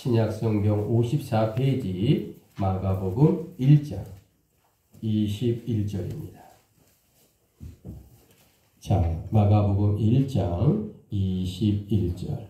신약성경 54페이지 마가복음 1장 21절입니다. 자, 마가복음 1장 21절.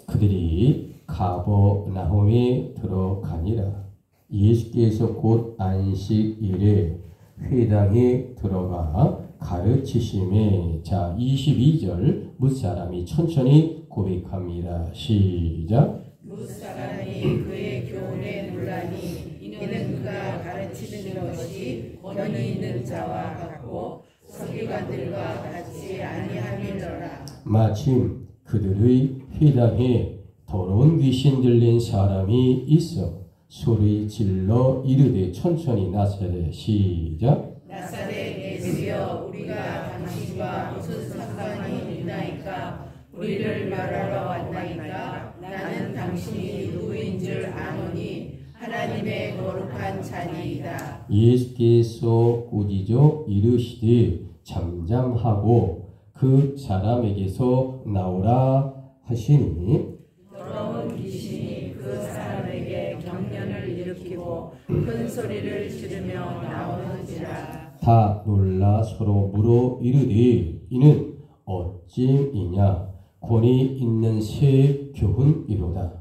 그들이 가버나움에 들어가니라. 예수께서 곧 안식일에 회당에 들어가 가르치심에. 자, 22절. 뭇사람이 천천히 고백합니다. 시작. 뭇사람이 그의 교훈에 놀라니 이는 그가 가르치는 것이 권위 있는 자와 같고 서기관들과 같이 아니함이더라. 마침 그들의 회당에 더러운 귀신 들린 사람이 있어 소리 질러 이르되 천천히 나사렛. 시작. 나사렛 예수여, 우리가 당신과 무슨 상관이 있나이까? 우리를 말하러 왔나이까? 나는 당신이 누구인 줄 아노니 하나님의 거룩한 자니이다. 예수께서 꾸짖어 이르시되 잠잠하고 그 사람에게서 나오라 하시니 더러운 귀신이 그 사람에게 경련을 일으키고 큰 소리를 지르며 나오는지라. 다 놀라 서로 물어 이르되 이는 어찌이냐? 권위 있는 새 교훈이로다.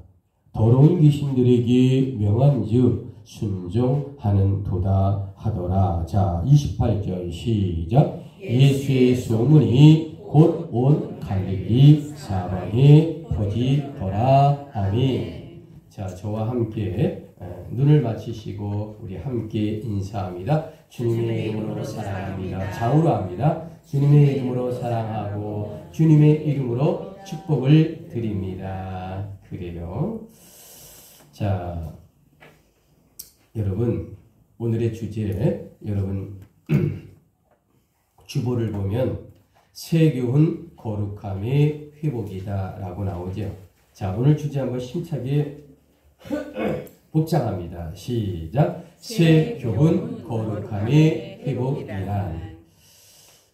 더러운 귀신들에게 명한즉 순종하는 도다 하더라. 자, 28절 시작. 예수의 소문이 곧 온 갈릴리 사방에 퍼지더라. 아멘. 자, 저와 함께 눈을 맞추시고 우리 함께 인사합니다. 주님의 이름으로 사랑합니다. 좌우로 합니다. 주님의 이름으로 사랑하고 주님의 이름으로 축복을 드립니다. 그래요. 자, 여러분, 오늘의 주제, 여러분 주보를 보면 새 교훈 거룩함의 회복이다 라고 나오죠. 자, 오늘 주제 한번 심차게 복장합니다. 시작. 새 교훈 거룩함의 회복이란.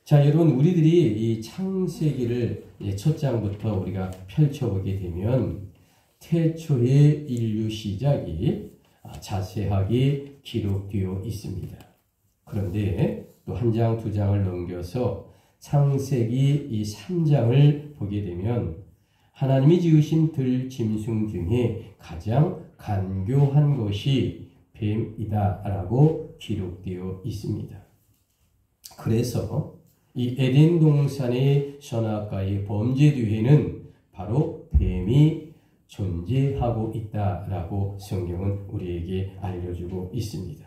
자, 여러분, 우리들이 이 창세기를 첫 장부터 우리가 펼쳐보게 되면 태초의 인류 시작이 자세하게 기록되어 있습니다. 그런데 또 한 장, 두 장을 넘겨서 창세기 이 3장을 보게 되면 하나님이 지으신 들 짐승 중에 가장 간교한 것이 뱀이다 라고 기록되어 있습니다. 그래서 이 에덴 동산의 선악과의 범죄 뒤에는 바로 뱀이 존재하고 있다라고 성경은 우리에게 알려주고 있습니다.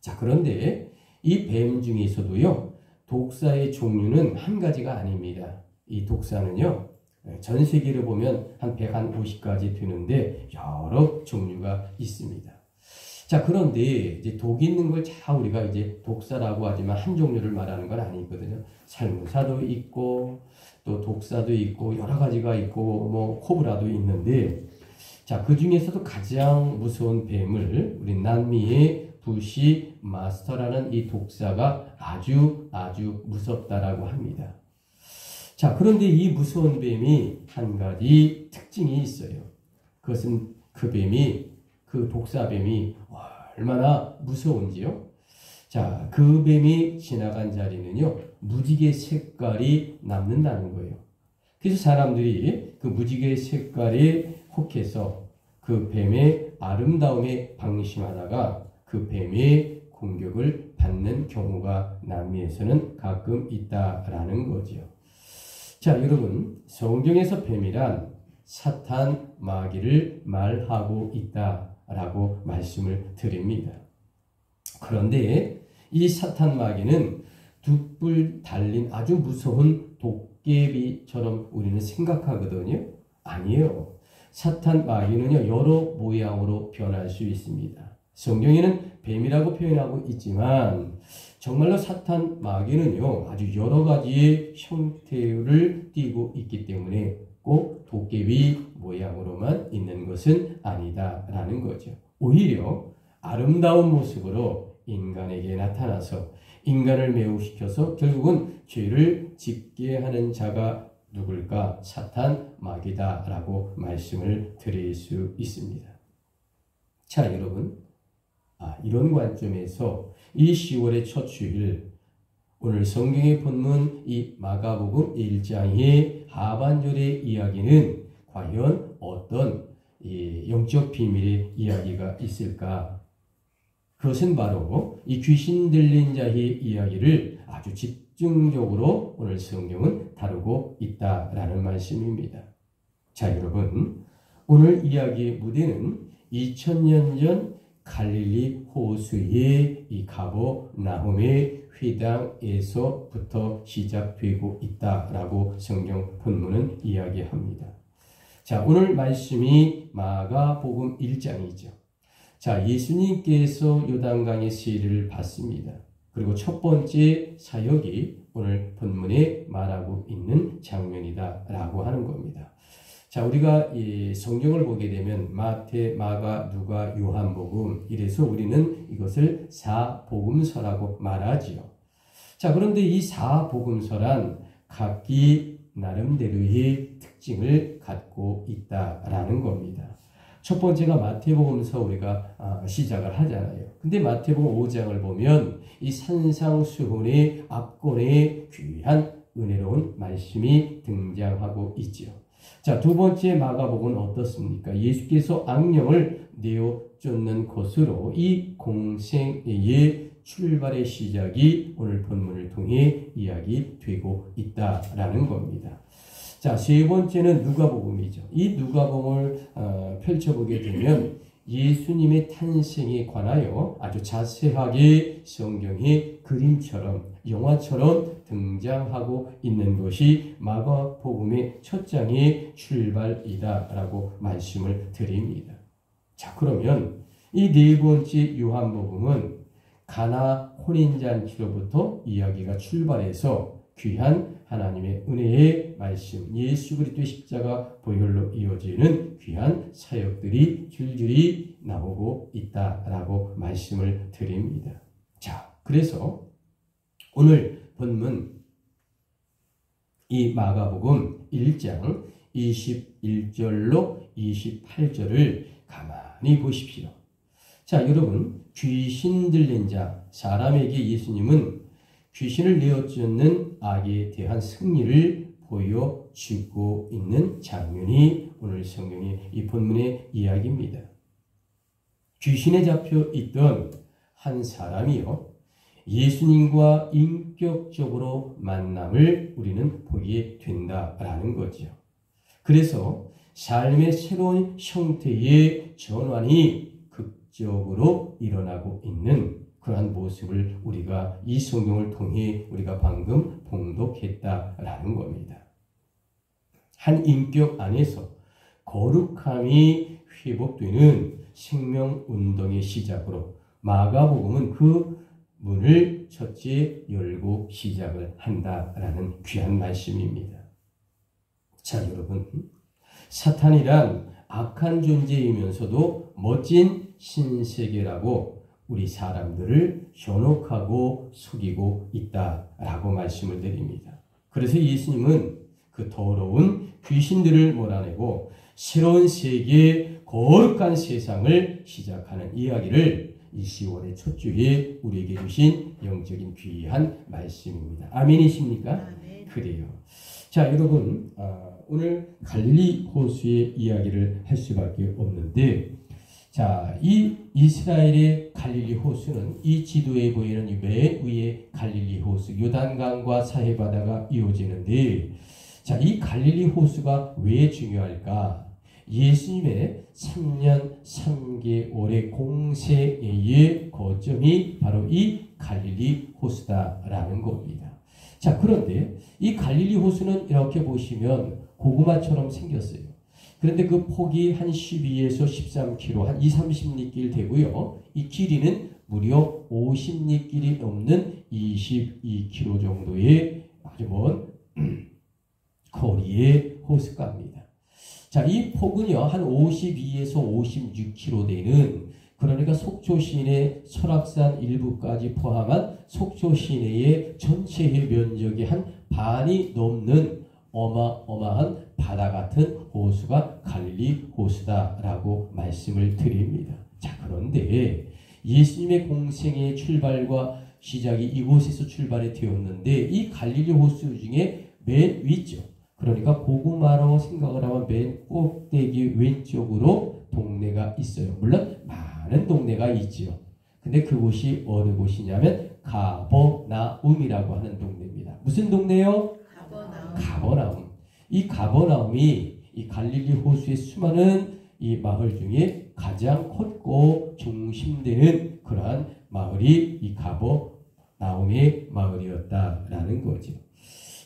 자, 그런데 이 뱀 중에서도요, 독사의 종류는 한 가지가 아닙니다. 이 독사는요, 전 세계를 보면 한 150가지 되는데 여러 종류가 있습니다. 자, 그런데 이제 독이 있는 걸 자 우리가 이제 독사라고 하지만 한 종류를 말하는 건 아니거든요. 살무사도 있고 또 독사도 있고 여러 가지가 있고 뭐 코브라도 있는데, 자, 그 중에서도 가장 무서운 뱀을 우리 남미의 부시 마스터라는 이 독사가 아주 무섭다라고 합니다. 자, 그런데 이 무서운 뱀이 한 가지 특징이 있어요. 그것은 그 독사뱀이 얼마나 무서운지요. 자, 그 뱀이 지나간 자리는요, 무지개 색깔이 남는다는 거예요. 그래서 사람들이 그 무지개 색깔에 혹해서 그 뱀의 아름다움에 방심하다가 그 뱀의 공격을 받는 경우가 남미에서는 가끔 있다라는 거죠. 자, 여러분, 성경에서 뱀이란 사탄 마귀를 말하고 있다라고 말씀을 드립니다. 그런데 이 사탄 마귀는 두 뿔 달린 아주 무서운 도깨비처럼 우리는 생각하거든요. 아니에요. 사탄 마귀는요, 여러 모양으로 변할 수 있습니다. 성경에는 뱀이라고 표현하고 있지만 정말로 사탄 마귀는요, 아주 여러 가지의 형태를 띠고 있기 때문에 꼭 도깨비 모양으로만 있는 것은 아니다라는 거죠. 오히려 아름다운 모습으로 인간에게 나타나서 인간을 매혹시켜서 결국은 죄를 짓게 하는 자가 누굴까? 사탄 마귀다라고 말씀을 드릴 수 있습니다. 자, 여러분, 이런 관점에서 이 10월의 첫 주일 오늘 성경의 본문 이 마가복음 1장의 하반절의 이야기는 과연 어떤 영적 비밀의 이야기가 있을까? 그것은 바로 이 귀신 들린 자의 이야기를 아주 집중적으로 오늘 성경은 다루고 있다라는 말씀입니다. 자, 여러분, 오늘 이야기의 무대는 2000년 전 갈릴리 호수의 이 가버나움의 회당에서부터 시작되고 있다라고 성경 본문은 이야기합니다. 자, 오늘 말씀이 마가복음 1장이죠. 자, 예수님께서 요단강의 세례를 받습니다. 그리고 첫 번째 사역이 오늘 본문에 말하고 있는 장면이다라고 하는 겁니다. 자, 우리가 이 성경을 보게 되면 마태, 마가, 누가, 요한복음 이래서 우리는 이것을 사복음서라고 말하지요. 자, 그런데 이 사복음서란 각기 나름대로의 특징을 갖고 있다라는 겁니다. 첫 번째가 마태복음서 우리가 시작을 하잖아요. 근데 마태복음 5장을 보면 이 산상수훈의 앞권에 귀한 은혜로운 말씀이 등장하고 있죠. 자, 두 번째 마가복음은 어떻습니까? 예수께서 악령을 내어 쫓는 곳으로 이 공생의 출발의 시작이 오늘 본문을 통해 이야기되고 있다라는 겁니다. 자, 세 번째는 누가복음이죠. 이 누가복음을 펼쳐보게 되면 예수님의 탄생에 관하여 아주 자세하게 성경의 그림처럼 영화처럼 등장하고 있는 것이 마가복음의 첫 장의 출발이다라고 말씀을 드립니다. 자, 그러면 이 네 번째 요한복음은 가나 혼인잔치로부터 이야기가 출발해서 귀한 하나님의 은혜의 말씀, 예수 그리스도의 십자가 보혈로 이어지는 귀한 사역들이 줄줄이 나오고 있다라고 말씀을 드립니다. 자, 그래서 오늘 본문 이 마가복음 1장 21절로 28절을 가만히 보십시오. 자, 여러분, 귀신 들린 자, 사람에게 예수님은 귀신을 내어 쫓는 악에 대한 승리를 보여주고 있는 장면이 오늘 성경의 이 본문의 이야기입니다. 귀신에 잡혀 있던 한 사람이요, 예수님과 인격적으로 만남을 우리는 보게 된다라는 거죠. 그래서 삶의 새로운 형태의 전환이 극적으로 일어나고 있는 그러한 모습을 우리가 이 성경을 통해 우리가 방금 봉독했다라는 겁니다. 한 인격 안에서 거룩함이 회복되는 생명운동의 시작으로 마가복음은 그 문을 첫째 열고 시작을 한다라는 귀한 말씀입니다. 자, 여러분, 사탄이란 악한 존재이면서도 멋진 신세계라고 우리 사람들을 현혹하고 속이고 있다라고 말씀을 드립니다. 그래서 예수님은 그 더러운 귀신들을 몰아내고 새로운 세계, 거룩한 세상을 시작하는 이야기를 이 10월의 첫 주에 우리에게 주신 영적인 귀한 말씀입니다. 아멘이십니까? 아멘. 그래요. 자, 여러분, 오늘 갈릴리 호수의 이야기를 할 수밖에 없는데, 자, 이 이스라엘의 갈릴리 호수는 이 지도에 보이는 이 맨 위에 갈릴리 호수, 요단강과 사해바다가 이어지는데, 자, 이 갈릴리 호수가 왜 중요할까? 예수님의 3년 3개월의 공생의 거점이 바로 이 갈릴리 호수다라는 겁니다. 자, 그런데 이 갈릴리 호수는 이렇게 보시면 고구마처럼 생겼어요. 그런데 그 폭이 한 12에서 13km, 한 20-30리길 되고요. 이 길이는 무려 50리길이 넘는 22km 정도의 아주 먼 거리의 호숫가입니다. 자, 이 폭은요, 한 52에서 56km 되는, 그러니까 속초 시내 설악산 일부까지 포함한 속초 시내의 전체의 면적의 한 반이 넘는 어마어마한 바다 같은 호수가 갈릴리 호수다라고 말씀을 드립니다. 자, 그런데 예수님의 공생의 출발과 시작이 이곳에서 출발이 되었는데 이 갈릴리 호수 중에 맨 위쪽, 그러니까 고구마로 생각을 하면 맨 꼭대기 왼쪽으로 동네가 있어요. 물론 많은 동네가 있지요. 근데 그곳이 어느 곳이냐면 가버나움이라고 하는 동네입니다. 무슨 동네요? 가버나움. 이 가버나움이 이 갈릴리 호수의 수많은 이 마을 중에 가장 컸고 중심되는 그러한 마을이 이 가버나움의 마을이었다라는 거죠.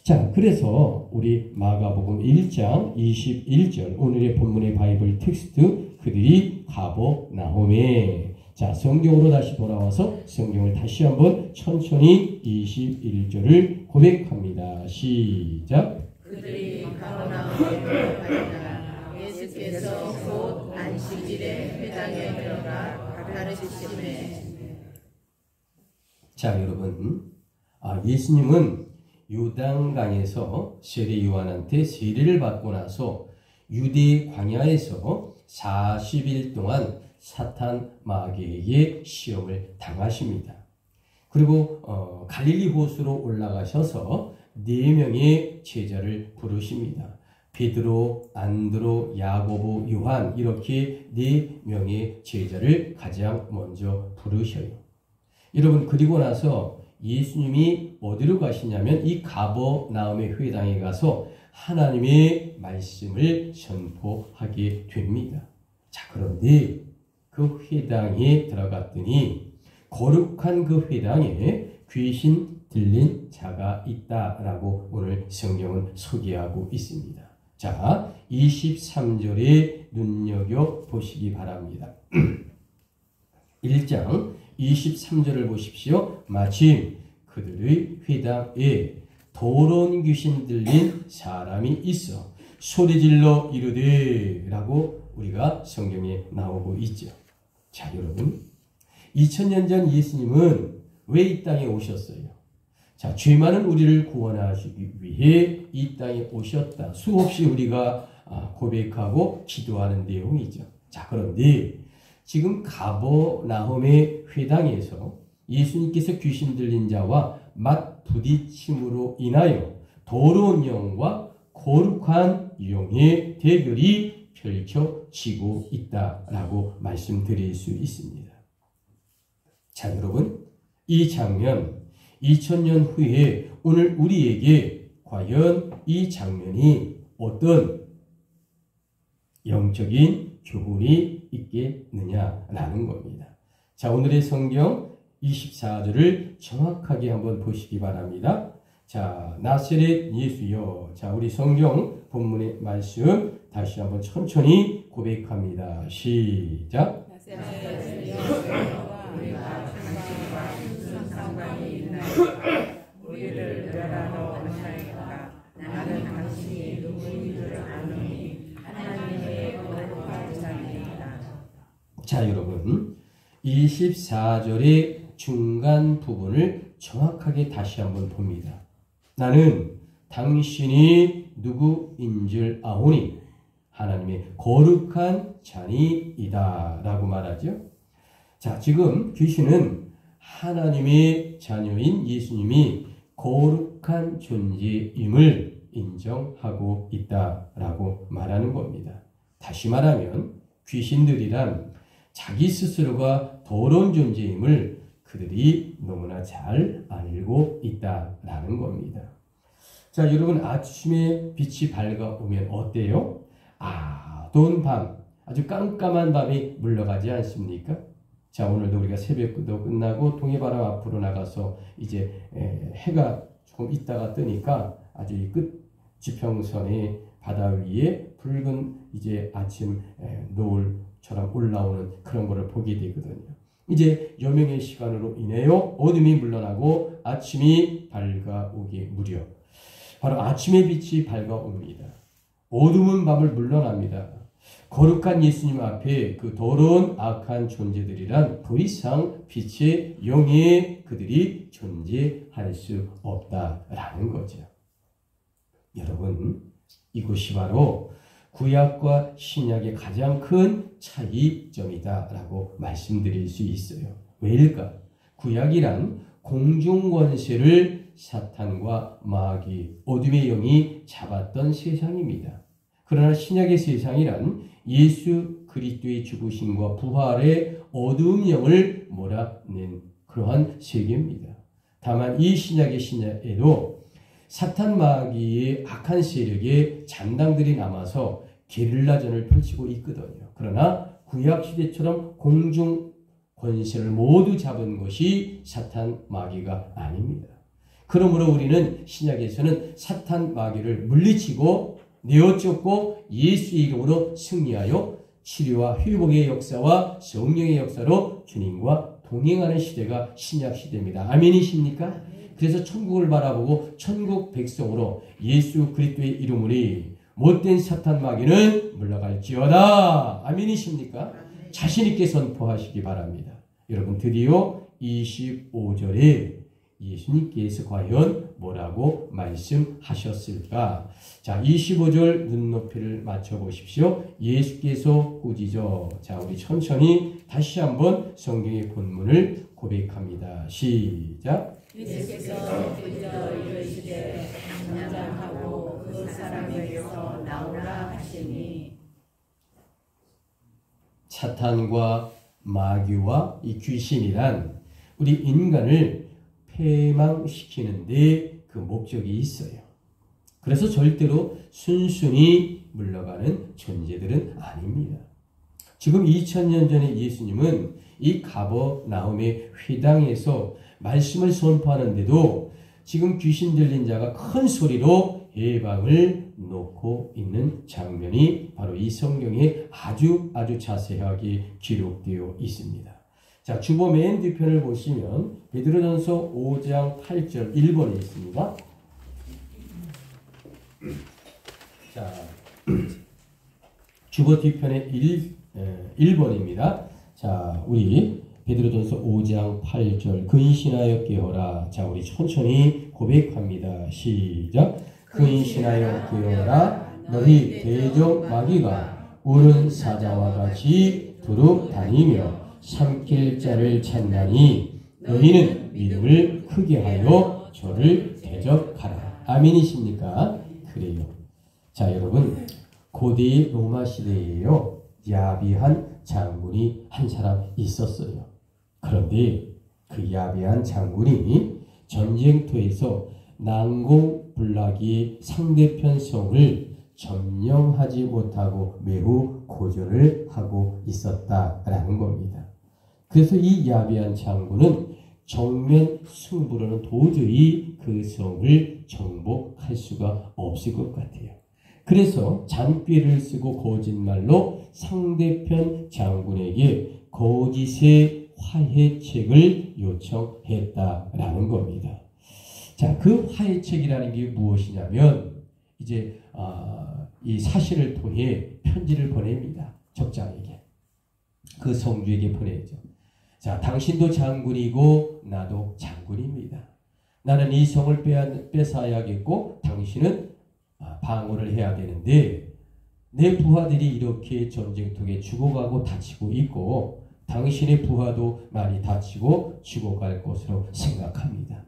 자, 그래서 우리 마가복음 1장 21절 오늘의 본문의 바이블 텍스트 그들이 가버나움에 자, 성경으로 다시 돌아와서 성경을 다시 한번 천천히 21절을 고백합니다. 시작. 그들이 가버나움에 들어가니라. 예수께서 곧 안식일에 회당에 들어가 가르치시매. 자, 여러분, 예수님은 요단강에서 세례 요한한테 세례를 받고 나서 유대 광야에서 40일 동안 사탄 마귀에게 시험을 당하십니다. 그리고 갈릴리 호수로 올라가셔서 4명의 제자를 부르십니다. 베드로, 안드로, 야고보, 요한 이렇게 4명의 제자를 가장 먼저 부르셔요. 여러분, 그리고 나서 예수님이 어디로 가시냐면 이 가버나움의 회당에 가서 하나님의 말씀을 선포하게 됩니다. 자, 그런데 그 회당에 들어갔더니 거룩한 그 회당에 귀신 들린 자가 있다라고 오늘 성경은 소개하고 있습니다. 자, 23절에 눈여겨보시기 바랍니다. 1장 23절을 보십시오. 마침 그들의 회당에 더러운 귀신 들린 사람이 있어 소리질러 이르되 라고 우리가 성경에 나오고 있죠. 자, 여러분, 2000년 전 예수님은 왜 이 땅에 오셨어요? 자, 죄 많은 우리를 구원하시기 위해 이 땅에 오셨다. 수없이 우리가 고백하고 기도하는 내용이죠. 자, 그런데 지금 가버나움의 회당에서 예수님께서 귀신 들린 자와 맞부딪힘으로 인하여 더러운 영과 거룩한 영의 대결이 펼쳐지고 있다라고 말씀드릴 수 있습니다. 자, 여러분, 이 장면 2000년 후에 오늘 우리에게 과연 이 장면이 어떤 영적인 교훈이 있겠느냐라는 겁니다. 자, 오늘의 성경 24절을 정확하게 한번 보시기 바랍니다. 자, 나사렛 예수여. 자, 우리 성경 본문의 말씀 다시 한번 천천히 고백합니다. 시작. 나사렛 예수여, 우리가 당신과 무슨 상관이 있나이까? 우리를 멸하러 왔나이까? 나는 당신이 누구인 줄 아노니 하나님의 거룩한 자니이다. 자, 여러분, 24절의 중간 부분을 정확하게 다시 한번 봅니다. 나는 당신이 누구인 줄 아오니 하나님의 거룩한 자니이다 라고 말하죠. 자, 지금 귀신은 하나님의 자녀인 예수님이 거룩한 존재임을 인정하고 있다라고 말하는 겁니다. 다시 말하면 귀신들이란 자기 스스로가 더러운 존재임을 그들이 너무나 잘 알고 있다라는 겁니다. 자, 여러분, 아침에 빛이 밝아오면 어때요? 아돈 밤, 아주 깜깜한 밤이 물러가지 않습니까? 자, 오늘도 우리가 새벽도 끝나고 동해바람 앞으로 나가서 이제 해가 조금 있다가 뜨니까 아주 이 끝 지평선의 바다 위에 붉은 이제 아침 노을처럼 올라오는 그런 거를 보게 되거든요. 이제 여명의 시간으로 인해요 어둠이 물러나고 아침이 밝아오게 무려 바로 아침의 빛이 밝아옵니다. 어둠은 밤을 물러납니다. 거룩한 예수님 앞에 그 더러운 악한 존재들이란 더 이상 빛의 영에 그들이 존재할 수 없다라는 거죠. 여러분, 이것이 바로 구약과 신약의 가장 큰 차이점이다라고 말씀드릴 수 있어요. 왜일까? 구약이란 공중권세를 사탄과 마귀, 어둠의 영이 잡았던 세상입니다. 그러나 신약의 세상이란 예수 그리스도의 죽으심과 부활의 어두운 영을 몰아낸 그러한 세계입니다. 다만 이 신약의 신약에도 사탄 마귀의 악한 세력의 잔당들이 남아서 게릴라전을 펼치고 있거든요. 그러나 구약시대처럼 공중 권세를 모두 잡은 것이 사탄 마귀가 아닙니다. 그러므로 우리는 신약에서는 사탄 마귀를 물리치고 내어쫓고 예수의 이름으로 승리하여 치료와 회복의 역사와 성령의 역사로 주님과 동행하는 시대가 신약 시대입니다. 아멘이십니까? 그래서 천국을 바라보고 천국 백성으로 예수 그리스도의 이름으로 못된 사탄 마귀는 물러갈지어다. 아멘이십니까? 자신 있게 선포하시기 바랍니다. 여러분, 드디어 25절에 예수님께서 과연 뭐라고 말씀하셨을까? 자, 25절 눈높이를 맞춰보십시오. 예수께서 꾸짖어. 자, 우리 천천히 다시 한번 성경의 본문을 고백합니다. 시작. 예수께서 꾸짖어 이르시되 장장하고 그 사람에게서 나오라 하시니. 사탄과 마귀와 이 귀신이란 우리 인간을 패망시키는데 그 목적이 있어요. 그래서 절대로 순순히 물러가는 존재들은 아닙니다. 지금 2000년 전에 예수님은 이 가버나움의 회당에서 말씀을 선포하는데도 지금 귀신 들린 자가 큰 소리로 해방을 놓고 있는 장면이 바로 이 성경에 아주 자세하게 기록되어 있습니다. 자, 주보 맨 뒤편을 보시면 베드로전서 5장 8절 1번에 있습니다. 자, 주보 뒤편에 1번입니다. 자, 우리 베드로전서 5장 8절 근신하여 깨어라. 자, 우리 천천히 고백합니다. 시작. 근신하여 깨어라. 너희 대적 마귀가 우는 사자와 같이 두루 다니며 삼킬 자를 찾나니 너희는 믿음을 크게 하여 저를 대적하라. 아멘이십니까? 그래요. 자, 여러분, 고대 로마 시대에요, 야비한 장군이 한 사람 있었어요. 그런데 그 야비한 장군이 전쟁터에서 난공불락의 상대편 성을 점령하지 못하고 매우 고전을 하고 있었다라는 겁니다. 그래서 이 야비한 장군은 정면 승부로는 도저히 그 성을 정복할 수가 없을 것 같아요. 그래서 잔꾀를 쓰고 거짓말로 상대편 장군에게 거짓의 화해책을 요청했다라는 겁니다. 자, 그 화해책이라는 게 무엇이냐면 이제 이 사실을 통해 편지를 보냅니다. 적장에게. 그 성주에게 보내죠. 자, 당신도 장군이고 나도 장군입니다. 나는 이 성을 뺏어야겠고 당신은 방어를 해야 되는데 내 부하들이 이렇게 전쟁통에 죽어가고 다치고 있고 당신의 부하도 많이 다치고 죽어갈 것으로 생각합니다.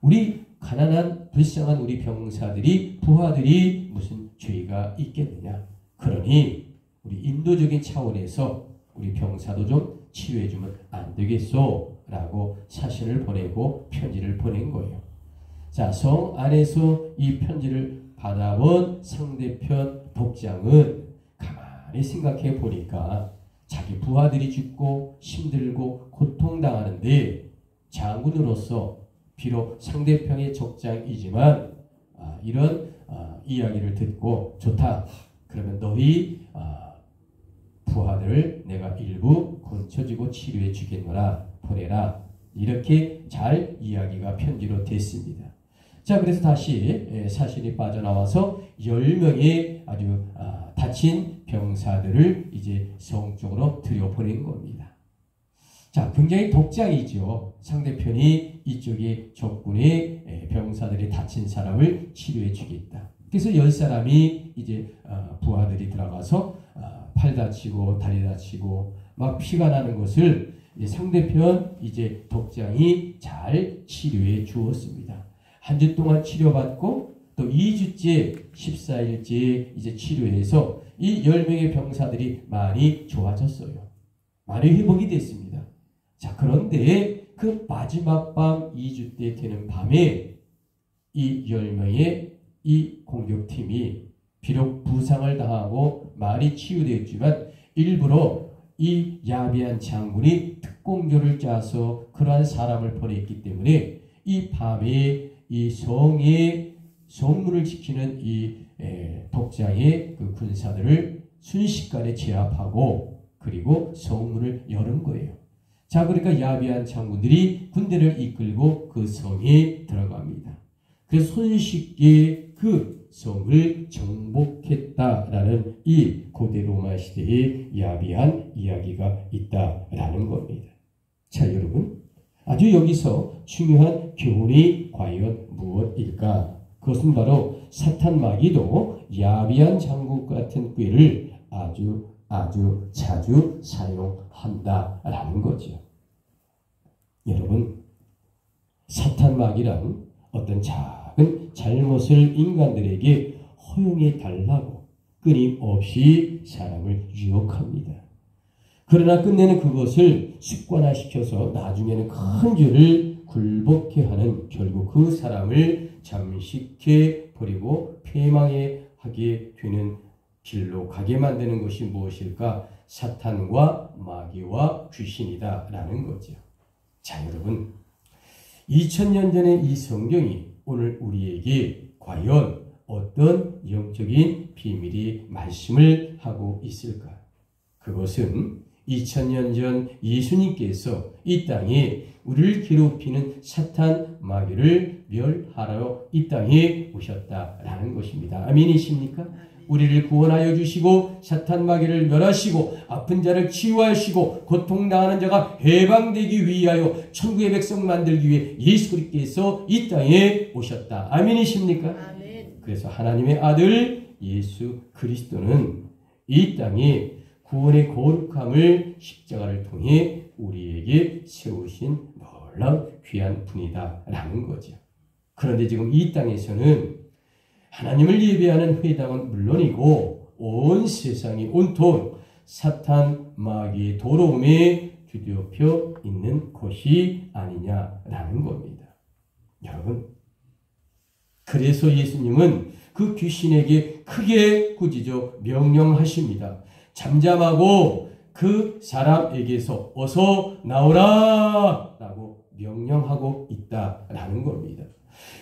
우리 가난한 불쌍한 우리 병사들이 부하들이 무슨 죄가 있겠느냐. 그러니 우리 인도적인 차원에서 우리 병사도 좀 치료해주면 안 되겠소? 라고 사신을 보내고 편지를 보낸 거예요. 자, 성 안에서 이 편지를 받아본 상대편 독장은 가만히 생각해 보니까 자기 부하들이 죽고 힘들고 고통당하는데 장군으로서 비록 상대편의 적장이지만 이런 이야기를 듣고 좋다. 그러면 너희 부하들을 내가 일부 건쳐주고 치료해 주겠노라. 보내라. 이렇게 잘 이야기가 편지로 됐습니다. 자, 그래서 다시 사신이 빠져나와서 10명의 아주 다친 병사들을 이제 성 쪽으로 들여보낸 겁니다. 자, 굉장히 독장이죠. 상대편이 이쪽에 적군의 병사들이 다친 사람을 치료해 주겠다. 그래서 10사람이 이제 부하들이 들어가서 팔 다치고 다리 다치고 막 피가 나는 것을 이제 상대편 이제 독장이 잘 치료해 주었습니다. 한 주 동안 치료받고 또 2주째 14일째 이제 치료해서 이 10명의 병사들이 많이 좋아졌어요. 많이 회복이 됐습니다. 자, 그런데 그 마지막 밤 2주 때 되는 밤에 이 10명의 이 공격팀이 비록 부상을 당하고 많이 치유되었지만 일부러 이 야비한 장군이 특공조를 짜서 그러한 사람을 보냈기 때문에 이 밤에 이 성의 성문을 지키는 이 독장의 그 군사들을 순식간에 제압하고 그리고 성문을 여는 거예요. 자, 그러니까 야비한 장군들이 군대를 이끌고 그 성에 들어갑니다. 그래서 손쉽게 그 성을 정복했다라는 이 고대 로마 시대의 야비한 이야기가 있다라는 겁니다. 자, 여러분, 아주 여기서 중요한 교훈이 과연 무엇일까? 그것은 바로 사탄 마귀도 야비한 장국 같은 꾀를 아주 자주 사용한다라는 거죠. 여러분, 사탄 마귀란 어떤 작은 잘못을 인간들에게 허용해 달라고 끊임없이 사람을 유혹합니다. 그러나 끝내는 그것을 습관화시켜서 나중에는 큰 죄를 굴복해 하는 결국 그 사람을 잠식해 버리고 패망해 하게 되는 길로 가게 만드는 것이 무엇일까? 사탄과 마귀와 귀신이다라는 거죠. 자, 여러분, 2000년 전의 이 성경이 오늘 우리에게 과연 어떤 영적인 비밀이 말씀을 하고 있을까? 그것은 2000년 전 예수님께서 이 땅에 우리를 괴롭히는 사탄 마귀를 멸하러 이 땅에 오셨다라는 것입니다. 아멘이십니까? 우리를 구원하여 주시고 사탄 마귀를 멸하시고 아픈 자를 치유하시고 고통당하는 자가 해방되기 위하여 천국의 백성 만들기 위해 예수 그리스도께서 이 땅에 오셨다. 아멘이십니까? 아멘. 그래서 하나님의 아들 예수 그리스도는 이 땅에 구원의 거룩함을 십자가를 통해 우리에게 세우신 놀라운 귀한 분이다라는 거죠. 그런데 지금 이 땅에서는 하나님을 예배하는 회당은 물론이고 온 세상이 온통 사탄 마귀의 도로움에 뒤덮여 있는 곳이 아니냐라는 겁니다. 여러분, 그래서 예수님은 그 귀신에게 크게 꾸짖어 명령하십니다. 잠잠하고 그 사람에게서 어서 나오라 라고 명령하고 있다라는 겁니다.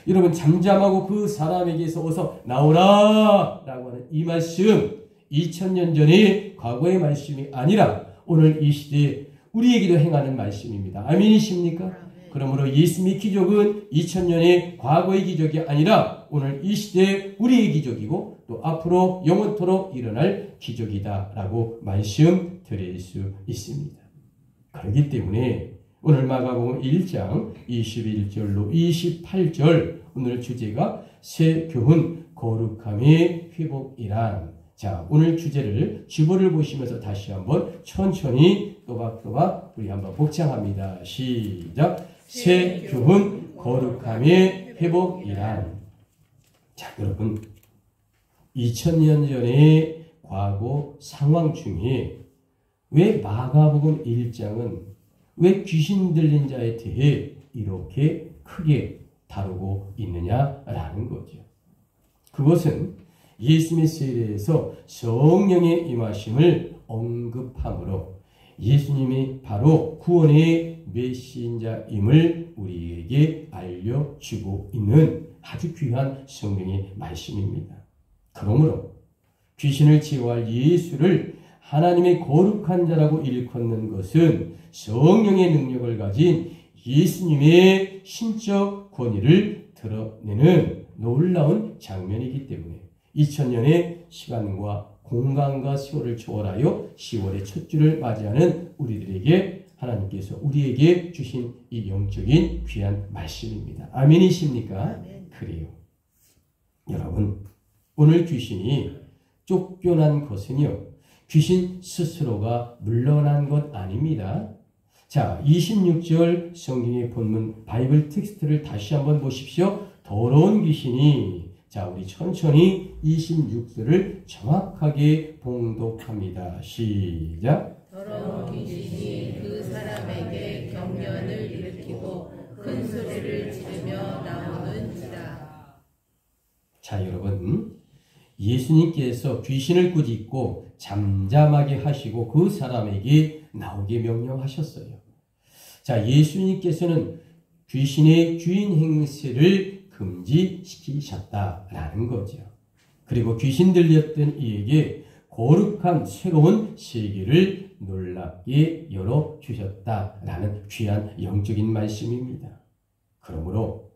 여러분, 잠잠하고 그 사람에게서 어서 나오라 라고 하는 이 말씀 2000년 전의 과거의 말씀이 아니라 오늘 이 시대에 우리에게도 행하는 말씀입니다. 아멘이십니까? 그러므로 예수님의 기적은 2000년의 과거의 기적이 아니라 오늘 이 시대의 우리의 기적이고 또 앞으로 영원토록 일어날 기적이다라고 말씀드릴 수 있습니다. 그렇기 때문에 오늘 마가복음 1장 21절로 28절 오늘 주제가 새 교훈 거룩함의 회복이란. 자, 오늘 주제를 주보를 보시면서 다시 한번 천천히 또박또박 우리 한번 복창합니다. 시작. 새 교훈 거룩함의 회복이란. 자, 여러분, 2000년 전의 과거 상황 중에 왜 마가복음 1장은 왜 귀신 들린 자에 대해 이렇게 크게 다루고 있느냐라는 거죠. 그것은 예수님의 세례에서 성령의 임하심을 언급함으로 예수님이 바로 구원의 메신자임을 우리에게 알려주고 있는 아주 귀한 성령의 말씀입니다. 그러므로 귀신을 제어할 예수를 하나님의 거룩한 자라고 일컫는 것은 성령의 능력을 가진 예수님의 신적 권위를 드러내는 놀라운 장면이기 때문에 2000년의 시간과 공간과 세월을 초월하여 10월의 첫 주를 맞이하는 우리들에게 하나님께서 우리에게 주신 이 영적인 귀한 말씀입니다. 아멘이십니까? 아멘. 그래요. 여러분, 오늘 귀신이 쫓겨난 것은요, 귀신 스스로가 물러난 것 아닙니다. 자, 26절 성경의 본문 바이블 텍스트를 다시 한번 보십시오. 더러운 귀신이, 자, 우리 천천히 26절을 정확하게 봉독합니다. 시작. 더러운 귀신이 그 사람에게 경련을 일으키고 큰 소리를 지르며 나오는지라. 자, 여러분, 예수님께서 귀신을 꾸짖고 잠잠하게 하시고 그 사람에게 나오게 명령하셨어요. 자, 예수님께서는 귀신의 주인 행세를 금지시키셨다라는 거죠. 그리고 귀신 들렸던 이에게 거룩한 새로운 세계를 놀랍게 열어주셨다라는 귀한 영적인 말씀입니다. 그러므로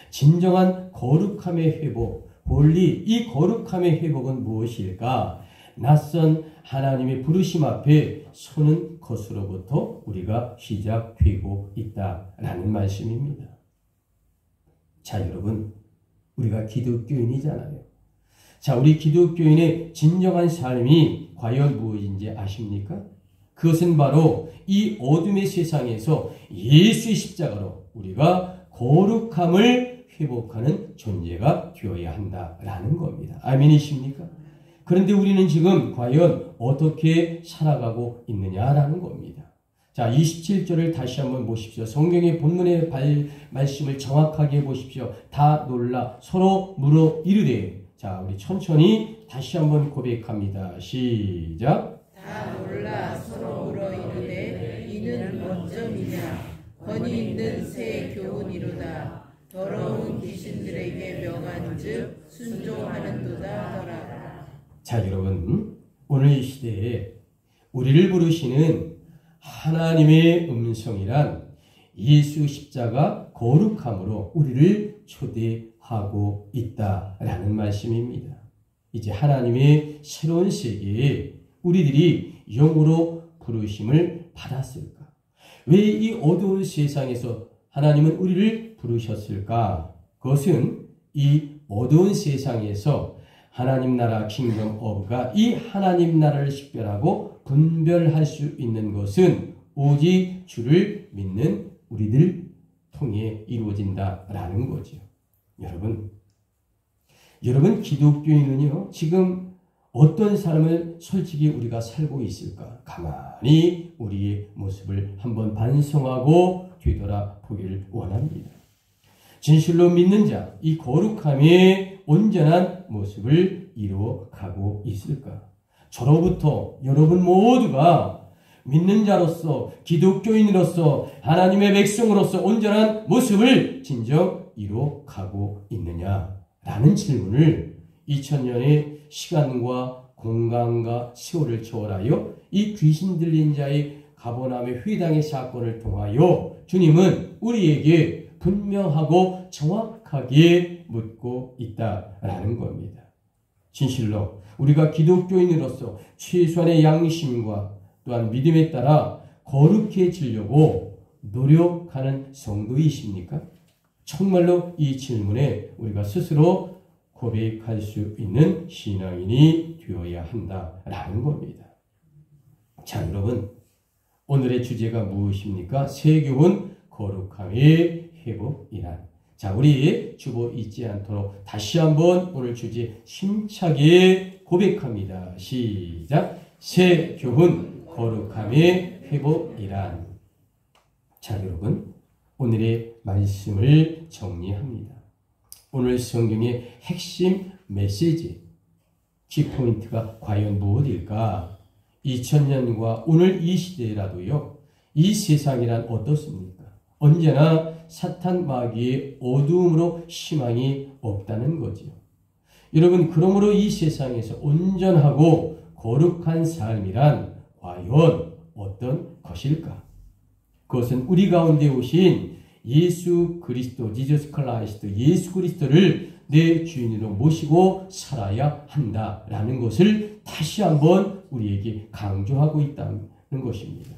진정한 거룩함의 회복, 본리 이 거룩함의 회복은 무엇일까? 낯선 하나님의 부르심 앞에 서는 것으로부터 우리가 시작되고 있다라는 말씀입니다. 자, 여러분, 우리가 기독교인이잖아요. 자, 우리 기독교인의 진정한 삶이 과연 무엇인지 아십니까? 그것은 바로 이 어둠의 세상에서 예수의 십자가로 우리가 거룩함을 회복하는 존재가 되어야 한다라는 겁니다. 아멘이십니까? 그런데 우리는 지금 과연 어떻게 살아가고 있느냐라는 겁니다. 자, 27절을 다시 한번 보십시오. 성경의 본문의 말씀을 정확하게 보십시오. 다 놀라 서로 물어 이르되. 자, 우리 천천히 다시 한번 고백합니다. 시작. 다 놀라 서로 물어 이르되 이는 어쩌미냐. 권위 있는 새 교훈이로다. 더러운 귀신들에게 명한즉 순종하는도다 하라. 자, 여러분, 오늘 이 시대에 우리를 부르시는 하나님의 음성이란 예수 십자가 거룩함으로 우리를 초대하고 있다라는 말씀입니다. 이제 하나님의 새로운 세계에 우리들이 영으로 부르심을 받았을까? 왜 이 어두운 세상에서 하나님은 우리를 부르셨을까? 그것은 이 어두운 세상에서 하나님 나라 킹덤 오브가 이 하나님 나라를 식별하고 분별할 수 있는 것은 오직 주를 믿는 우리들 통해 이루어진다라는 거죠. 여러분 기독교인은요, 지금 어떤 삶을 솔직히 우리가 살고 있을까? 가만히 우리의 모습을 한번 반성하고 되돌아보기를 원합니다. 진실로 믿는 자, 이 거룩함의 온전한 모습을 이루어가고 있을까? 저로부터 여러분 모두가 믿는 자로서, 기독교인으로서, 하나님의 백성으로서 온전한 모습을 진정 이루어가고 있느냐라는 질문을 2000년의 시간과 공간과 세월을 초월하여 이 귀신 들린 자의 가버나움의 회당의 사건을 통하여 주님은 우리에게 분명하고 정확하게 묻고 있다라는 겁니다. 진실로 우리가 기독교인으로서 최소한의 양심과 또한 믿음에 따라 거룩해지려고 노력하는 성도이십니까? 정말로 이 질문에 우리가 스스로 고백할 수 있는 신앙인이 되어야 한다라는 겁니다. 자, 여러분, 오늘의 주제가 무엇입니까? 새 교훈 거룩함의 회복이란. 자, 우리 주보 잊지 않도록 다시 한번 오늘 주제 힘차게 고백합니다. 시작. 새 교훈 거룩함의 회복이란. 자, 여러분, 오늘의 말씀을 정리합니다. 오늘 성경의 핵심 메시지, 키포인트가 과연 무엇일까? 2000년과 오늘 이 시대라도요, 이 세상이란 어떻습니까? 언제나 사탄 마귀의 어두움으로 희망이 없다는 거죠. 여러분, 그러므로 이 세상에서 온전하고 거룩한 삶이란 과연 어떤 것일까? 그것은 우리 가운데 오신 예수 그리스도, 지저스 클라이스트, 예수 그리스도를 내 주인으로 모시고 살아야 한다라는 것을 다시 한번 우리에게 강조하고 있다는 것입니다.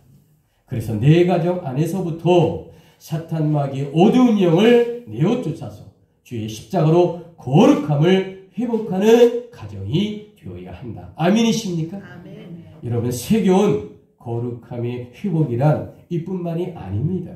그래서 내 가정 안에서부터 사탄 마귀의 어두운 영을 내어 쫓아서 주의 십자가로 거룩함을 회복하는 가정이 되어야 한다. 아멘이십니까? 아멘. 여러분, 세교원 거룩함의 회복이란 이뿐만이 아닙니다.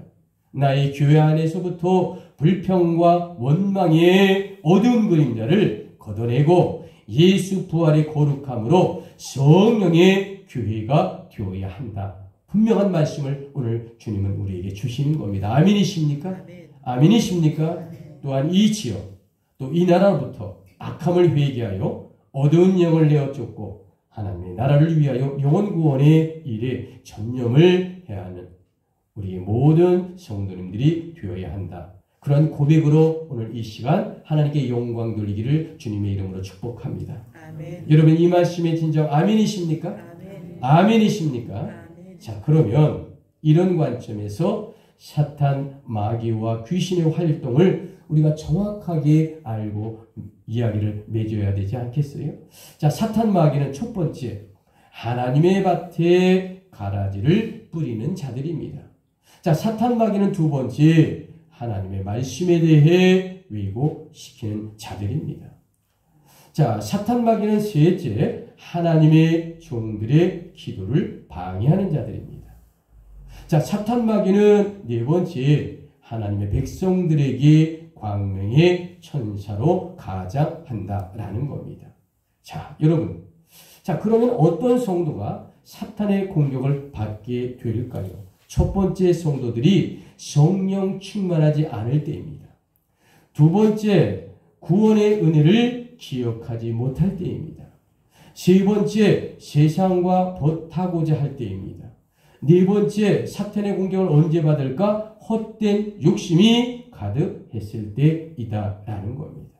나의 교회 안에서부터 불평과 원망의 어두운 그림자를 걷어내고 예수 부활의 거룩함으로 성령의 교회가 되어야 한다. 분명한 말씀을 오늘 주님은 우리에게 주시는 겁니다. 아멘이십니까? 아멘. 아멘이십니까? 아멘. 또한 이 지역, 또 이 나라로부터 악함을 회개하여 어두운 영을 내어 쫓고 하나님의 나라를 위하여 영혼 구원의 일에 전념을 해야 하는 우리의 모든 성도님들이 되어야 한다. 그런 고백으로 오늘 이 시간 하나님께 영광 돌리기를 주님의 이름으로 축복합니다. 아멘. 여러분, 이 말씀에 진정 아멘이십니까? 아멘. 아멘이십니까? 아멘. 자, 그러면 이런 관점에서 사탄, 마귀와 귀신의 활동을 우리가 정확하게 알고 이야기를 맺어야 되지 않겠어요? 자, 사탄, 마귀는 첫 번째, 하나님의 밭에 가라지를 뿌리는 자들입니다. 자, 사탄, 마귀는 두 번째, 하나님의 말씀에 대해 왜곡시키는 자들입니다. 자, 사탄, 마귀는 셋째, 하나님의 종들의 기도를 방해하는 자들입니다. 자, 사탄, 마귀는 네 번째, 하나님의 백성들에게 광명의 천사로 가장한다라는 겁니다. 자, 여러분. 자, 그러면 어떤 성도가 사탄의 공격을 받게 될까요? 첫 번째, 성도들이 성령 충만하지 않을 때입니다. 두 번째, 구원의 은혜를 기억하지 못할 때입니다. 세 번째, 세상과 버타고자 할 때입니다. 네 번째, 사탄의 공격을 언제 받을까? 헛된 욕심이 가득했을 때이다라는 겁니다.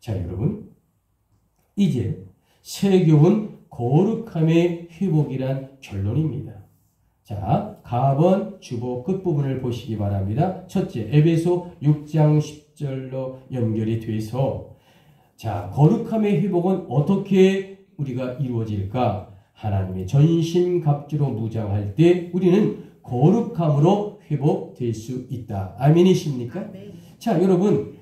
자, 여러분, 이제 세교훈 거룩함의 회복이란 결론입니다. 자, 가번 주보 끝부분을 보시기 바랍니다. 첫째, 에베소 6장 10절로 연결이 돼서 자, 거룩함의 회복은 어떻게 우리가 이루어질까? 하나님의 전신갑주로 무장할 때 우리는 거룩함으로 회복될 수 있다. 아멘이십니까? 아멘. 자, 여러분,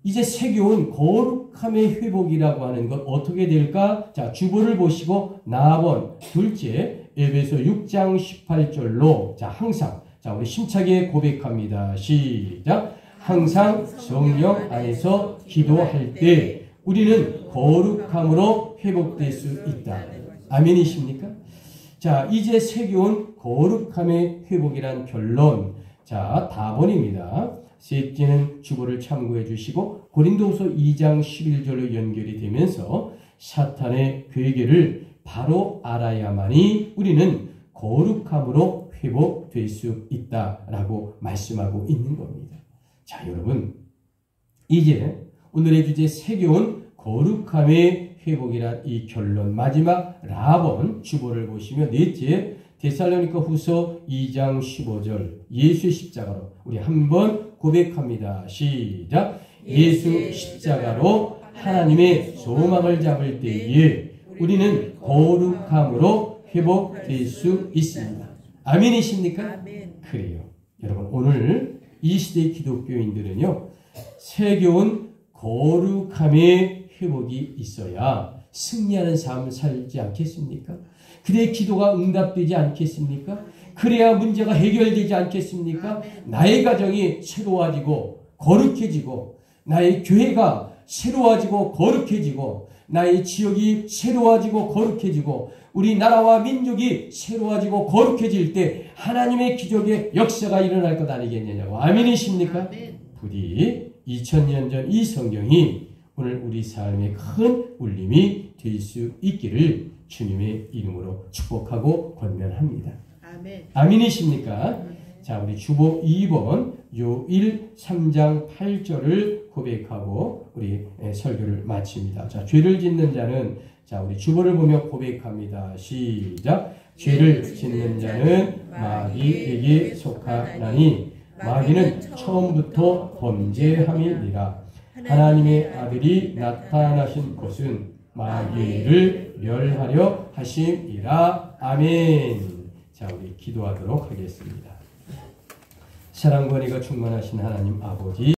이제 세교훈 거룩함의 회복이라고 하는 것 어떻게 될까? 자, 주보를 보시고 나번 둘째 에베소 6장 18절로 자, 항상 자, 우리 힘차게 고백합니다. 시작. 항상 성령 안에서 기도할 때 우리는 거룩함으로 회복될 수 있다. 아멘이십니까? 자, 이제 세교훈 거룩함의 회복이란 결론. 자, 답원입니다. 셋째는 주보를 참고해 주시고 고린도후서 2장 11절로 연결이 되면서 사탄의 괴계를 바로 알아야만이 우리는 거룩함으로 회복될 수 있다라고 말씀하고 있는 겁니다. 자, 여러분, 이제 오늘의 주제 세교훈 거룩함의 회복이란 이 결론 마지막 라본 주보를 보시면 넷째 데살로니가 후서 2장 15절 예수의 십자가로 우리 한번 고백합니다. 시작. 예수 십자가로 하나님의 소망을 잡을 때에 우리는 거룩함으로 회복될 수 있습니다. 아멘이십니까? 아멘. 그래요. 여러분, 오늘 이 시대의 기독교인들은요, 세교훈 거룩함의 회복이 있어야 승리하는 삶을 살지 않겠습니까? 그래야 기도가 응답되지 않겠습니까? 그래야 문제가 해결되지 않겠습니까? 나의 가정이 새로워지고 거룩해지고 나의 교회가 새로워지고 거룩해지고 나의 지역이 새로워지고 거룩해지고 우리 나라와 민족이 새로워지고 거룩해질 때 하나님의 기적의 역사가 일어날 것 아니겠느냐고. 아멘이십니까? 아멘. 부디 2000년 전 이 성경이 오늘 우리 삶의 큰 울림이 될 수 있기를 주님의 이름으로 축복하고 권면합니다. 아멘. 아멘이십니까? 자, 우리 주보 2번 요일 3장 8절을 고백하고 우리 설교를 마칩니다. 자, 죄를 짓는 자는 자, 우리 주보를 보며 고백합니다. 시작. 죄를 짓는 자는 마귀에게 속하나니 마귀는 처음부터 범죄함이니라. 하나님의 아들이 나타나신 것은 마귀를 멸하려 하심이라. 아멘. 자, 우리 기도하도록 하겠습니다. 사랑과 은혜가 충만하신 하나님 아버지,